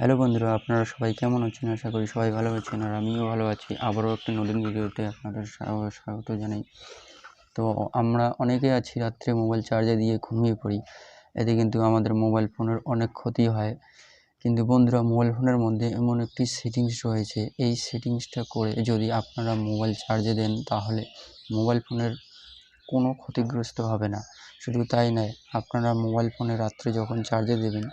Hello বন্ধুরা, আপনারা সবাই কেমন আছেন? আশা করি সবাই ভালো আছেন আর আমিও ভালো আছি। আবারও একটা নতুন ভিডিওতে আপনাদের স্বাগত জানাই। তো আমরা অনেকেই আছি রাত্রে মোবাইল চার্জে দিয়ে ঘুমিয়ে পড়ি। এতে কিন্তু আমাদের মোবাইল ফোনের অনেক ক্ষতি হয়। কিন্তু বন্ধুরা, মোবাইল ফোনের মধ্যে এমন একটি সেটিংস রয়েছে, এই সেটিংসটা করে যদি আপনারা মোবাইল চার্জে দেন তাহলে মোবাইল ফোনের কোনো ক্ষতিগ্রস্ত হবে না। শুধু তাই নয়, আপনারা মোবাইল ফোনে রাত্রে যখন চার্জে দেবেন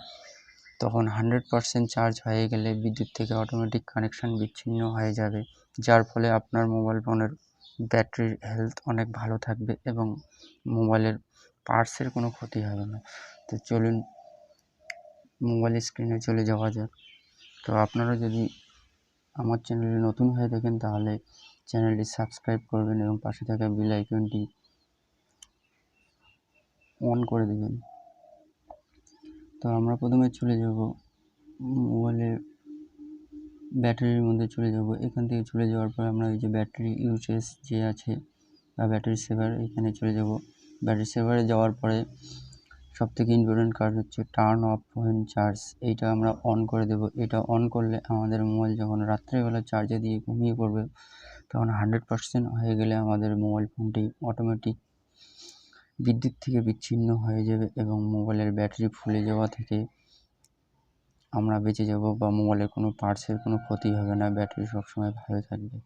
তখন 100% চার্জ হয়ে গেলে বিদ্যুৎ থেকে অটোমেটিক কানেকশান বিচ্ছিন্ন হয়ে যাবে, যার ফলে আপনার মোবাইল ফোনের ব্যাটারির হেলথ অনেক ভালো থাকবে এবং মোবাইলের পার্টসের কোনো ক্ষতি হবে না। তো চলুন মোবাইল স্ক্রিনে চলে যাওয়া যাক। তো আপনারা যদি আমার চ্যানেলে নতুন হয়ে থাকেন তাহলে চ্যানেলটি সাবস্ক্রাইব করবেন এবং পাশে থাকা বেল আইকনটি অন করে দেবেন। তো আমরা প্রথমে চলে যাব মোবাইলের ব্যাটারির মধ্যে চলে যাব। এখান থেকে চলে যাওয়ার পর আমরা এই যে ব্যাটারি ইউজেস যে আছে বা ব্যাটারি সেভার, এখানে চলে যাব। ব্যাটারি সেভারে যাওয়ার পরে সবথেকে ইম্পর্টেন্ট কাজ হচ্ছে টার্ন অফ হোয়েন চার্জ, এইটা আমরা অন করে দেব। এটা অন করলে আমাদের মোবাইল যখন রাত্রেবেলা চার্জে দিয়ে ঘুমিয়ে পড়বে তখন 100% হয়ে গেলে আমাদের মোবাইল ফোনটি অটোমেটিক বিদ্যুৎ থেকে বিচ্ছিন্ন হয়ে যাবে এবং মোবাইলের ব্যাটারি ফুলে যাওয়া থেকে আমরা বেঁচে যাব বা মোবাইলের কোনো পার্টসের কোনো ক্ষতি হবে না, ব্যাটারি সবসময় ভালো থাকবে।